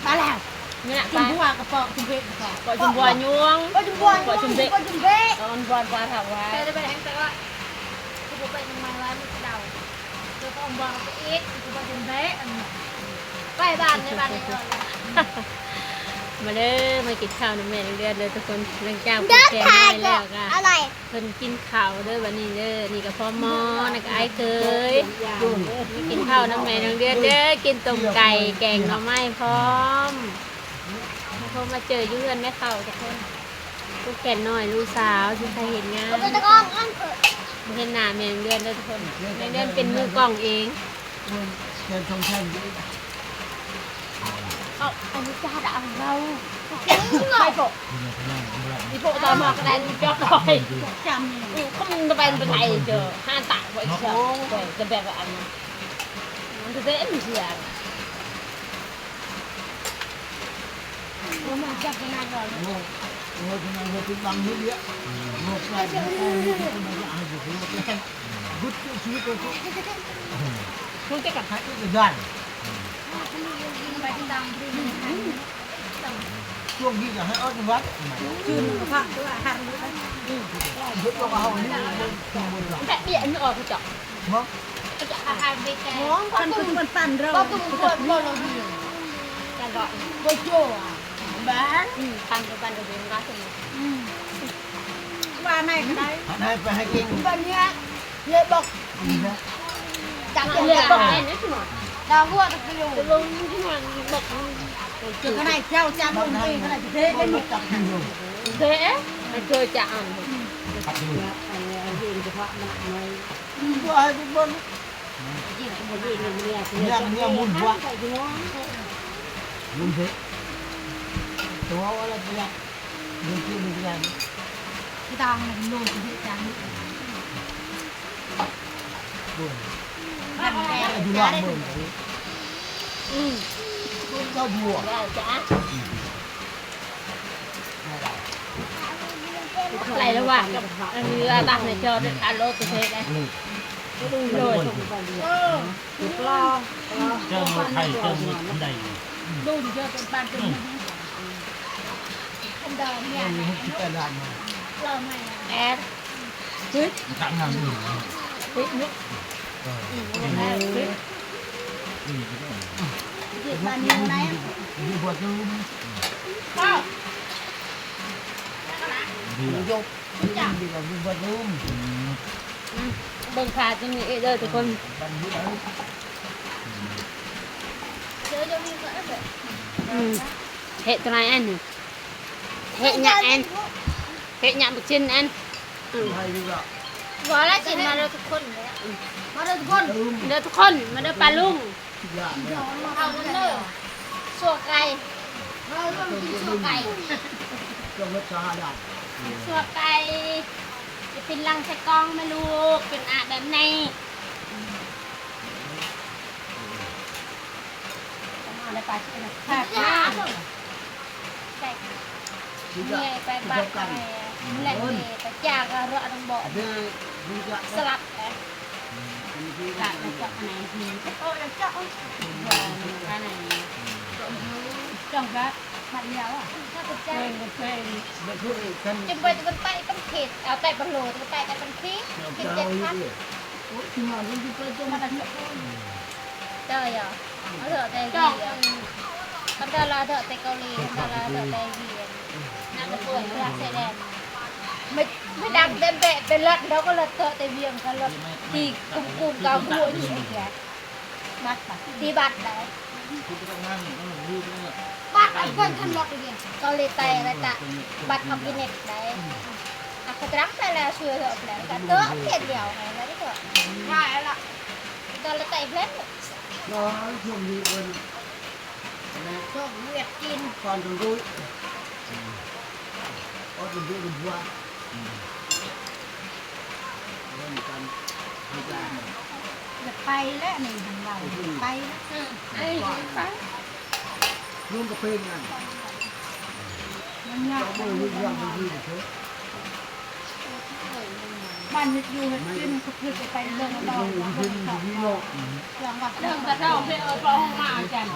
มาแล้วนี่แหละจุ่มบัวกระเป๋าจุ่มเบะกระเป๋าจุ่มบัวยวงจุ่มเบะจุ่มเบะอันบัวถาวรไปแหงแต่ว่ากูไปทำไมวะมึงเดาเดี๋ยวก็บัวไปอีกกูไปจุ่มเบะไปบ้านในบ้านในนอนมาเด้อมากินข้าวน้ำแม่เดือดเลยทุกคนหลังจากกินแกงได้แล้วก็เพิ่นกินข้าวเด้อวันนี้เด้อนี่ก็พ่อหมอนะก็ไอ้เคยกินข้าวน้ำแม่เดือดเด้อกินต้มไก่แกงหน่อไม้พร้อมเขามาเจอยืนแม่เต่าทุกคนลูกแก่นน้อยลูกสาวที่ใครเห็นงานเห็นหน้าแม่เดือดเลยทุกคนแม่เดือดเป็นมือกล้องเองอันนี้จ้าด่าเราไม่โปะมีโปะตามมากระแดนยอดลอยจำก็มันจะเป็นไงเจอห้าตาไว้เชียวจะแบบอันนั้นมันจะได้ไม่เสียมันจับขนาดนั้นโอ้ยขนาดว่าเป็นบางนิดเดียวโอ้ยใช่ใช่ไม่ได้อ่านอยู่ที่ว่าเป็นกุศลชีวิตตัวคุณจะกับใครก็ได้ช่วงนี้จะให้อดวัดชื่นพระด้วยหันด้วยยุดลงเอาหนี่แต่เบี้ยนี่ออกก็จับมั้งก็จะอาหารไปแกงมันคือมันปั่นเราก็คือคนเราดีกันก็โกโจ้บ้านปั่นกับเบนร้านสมุนว่าไหนก็ได้ไปให้กินวันนี้เลยบอกจับเลยบอกแอนนี่สิหมดดาวหัวตะกี้อยู่ลงที่หางบอกเจอขนาดเจ้าจำลงไปขนาดเทได้หมดจับอยู่เทมันเคยจะอ่านอันนี้เฉพาะมันไม่ว่าให้บนเนี่ยมุนหัวมุนเทตัวอะไรไปละมุนที่มุนที่อะไรที่ตามันโดนที่จานนี้โดนดูลองมือเจ้าบัวอะไรแล้ววะอันนี้ตักในจอเป็นอันโลตุเทได้โดยปลาเจ้าไข่เจ้าอันใดดูเจ้าเป็นปานเป็นคนเดิมเนี่ยแต่ละมาเราไม่แอดปึ๊ดทำงานปึ๊ดนุ๊กปึ๊ดบ้านนี้ไหนอยู่หัวจูมป้าดียกจังดีกว่าอยู่หัวจูมเบิ่งขาจะมีเด้อทุกคนเห็ดตัวไหนอันเห็ดหยาอันเห็ดหยาบุกชินอันบอกแล้วชินมาเด้อทุกคนมาเด้อทุกคนเด้อทุกคนมาเด้อปลาลุงเอาเด้อสัวไก่เราต้องกินสัวไก่สัวไก่จะเป็นรังใส่กองไม่รู้เป็นอาแบบในอะไรปลาชื่ออะไรผักน้ำใส่เนี่ยไปปลาไก่แหล่งเนี่ยไปจ่างเราต้องบอกสลับเลยกะแล้วก็อันไหนทีโอ้ยเจ้าอันไหนจ้องรักมันเดียวอ่ะถ้าเป็นใจจะไปจะไปต้องเขตเอาแต่บอลโลจะไปแต่เป็นขี้กินเจ็ดพันที่นอนที่ไปจะมาแต่เจ้าเหรอเขาเถอะแต่เกาหลีเขาเถอะเราเถอะแต่เกาหลีเขาเถอะเราเถอะแต่เวียนนั่งกระปุกเรือเสด็จไม่ดังเต็มเป็นรถเราก็รถเถอะแต่เวียนกันรถที่กุมเกาหัวอยู่อีกแล้วบัตรตีบัตรได้บัตรคนทันรถเลยเกาหลีใต้อะไรต่างบัตรคอมบิเนตได้aku terang saya sudah plan kan tuh lihat dia orang tadi tuh nah lah kita letak plan nó dùng gì quên cho nguyệt chín còn đường đuôi có đường đuôi đường qua là bay đấy này thằng đầu bay đấy bay luôn cà phê này nó nhạt บ้านยึดอยู่ขึ้นก็คือไปเรื่องต่อเรื่องว่า เรื่องกระเจ้าเพื่อเอาไปห้องมาจัน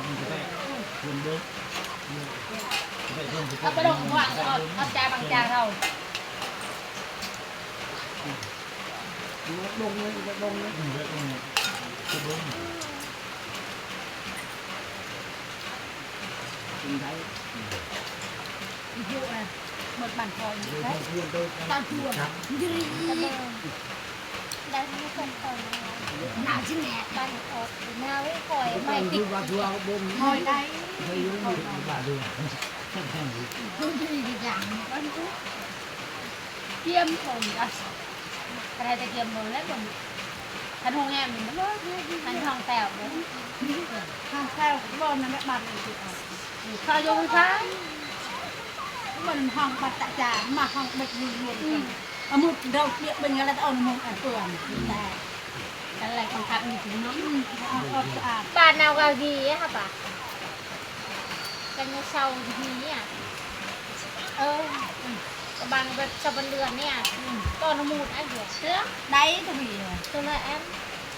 เอาไปลงว่าเอาจาบางจาเรา ลงเลยลงเลยกินไทย อยู่อ่ะหมดบ้านคอย เพื่ ได้ อนตัว ตามชวนยืด ได้ที่คนตอนนี้ หนาวชิ้นแหน บ้านออกหน้าไว้คอยไม่ ไม่ ติ ติ ด ดว่าตัวบน คอยได้ ไม่ยุ่งไม่บาดด้วย คือดีอย่าง เยี่ยมคนอ่ะอะไรจะเยี่ยมมือแล้วคนทันหงแง่มันทันทองแต๋วเลย ข้างแค่บ้านนั้นแม่บ้านเลยคือเอา ข้าวโยงฟ้า มันห้องปัตตามาห้องบัดยืนรวมกันเอามุดเราเปียกเป็นยังไงเอาหมดอ่ะเปื่อนแต่ กันอะไรของทับมีถึงน้อง เอาสะอาด บ้านนาวกากีอะค่ะป่ะกันในเช้าทีนี้อ่ะบางแบบชาวบ้านเรือนเนี่ยต้นมูดไอ้เหี้ยเสื้อ ได้ตัวผี ตัวละแอม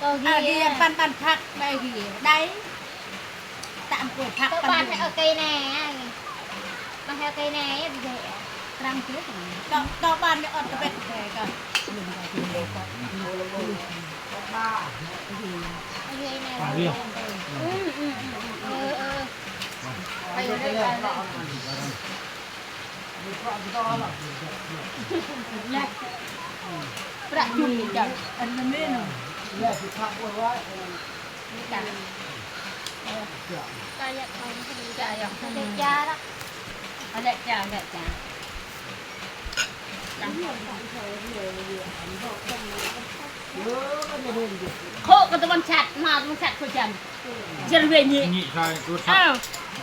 ตัว อ่ะ กี ดีปันพักได้ผีได้ตามกฎพัก ตัว ปั บ้าน น ให้เอาcây nè mà theo cây nè thì dễ รังเชื้อต่อบ้านเนี่ยอดกระเป็ดแกก็หนึ่งไปกินเลยก็ บ้า cây nè bây giờ đây là ประยุกต์จากอันนั้นไม่หนู แรกที่พักไว้ cả ta dạy không có đi dạy dọc ta dạy cha đó ta dạy cha khô cái tụi mình chặt thôi chặt dân về nhị นี่ใช่รถขับ อ้าว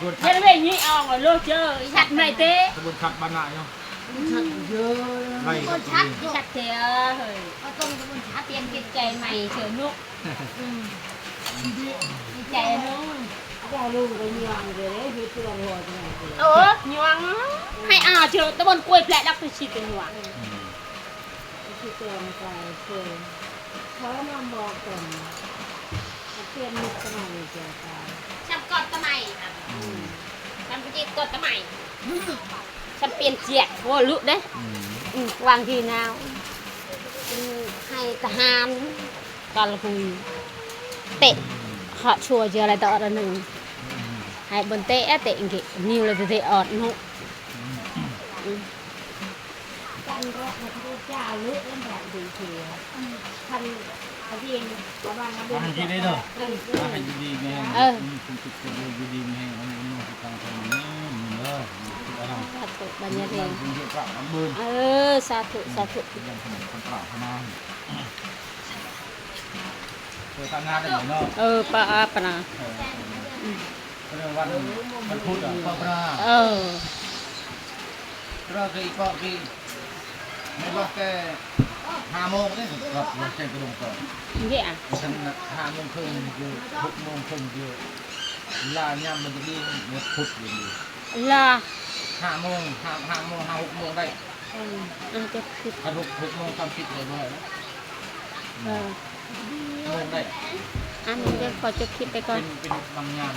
รถขับ dân về nhị ông ở lô chơi chặt này thế รถขับบ้านไหนเนาะ ชัดเยอะ ไล่ con chặt chặt thì hơi có tông cái con chặt tiền cái chạy mày sửa nụ đi chạy nó ก็ลูกไปเมืองเลยคือตัวหัวจัง nhoang hay chưa tao bọn quay lại đắp tôi xịt cái nhoang คือตัวมันกลายเป็นเขามาบอกกันเปลี่ยนมุกสมัยเกี่ยวกับ chăm con tao mày chăm cái gì con tao mày chăm tiền chẹt vô lụ đấy vàng thì nào hay cả ham còn là hùi tệ họ chùa chưa lại tọt là nừng hay bần tệ tệ kì nhiều là tệ ọt nụ การรอพระพุทธเจ้าเลือกแล้วแบบดีเทียท่านพระเองประมาณนั้น ทำที่ได้เนาะทำให้ดีๆไงคุณติดตัวดีๆไงมันนุ่มตังค์ตรงนี้เนาะ thật sự bà nhà มัน thì เป็นเรื่องกลับน้ำบืน sa thụ ยังขนมคนเปล่าขนาดเคยทำงานได้ไหมเนาะ pa apa na เรื่องวันพุธอ่ะก็พระก็คือก็คือไม่ว่าแก5 โมงนี่ก็เราแจ้งกระดงก่อน vậy à ฉัน5 โมงครึ่งคือ6 โมงครึ่งคือลาย่ำมันจะดีหมดพุธอยู่ดี là 5 โมง5 โมง6 โมงได้ cái thịt ถ้า6 โมง30เลยบ่ได้โมงได้ ăn cái kho cho thịt đây เป็ con นบางอย่าง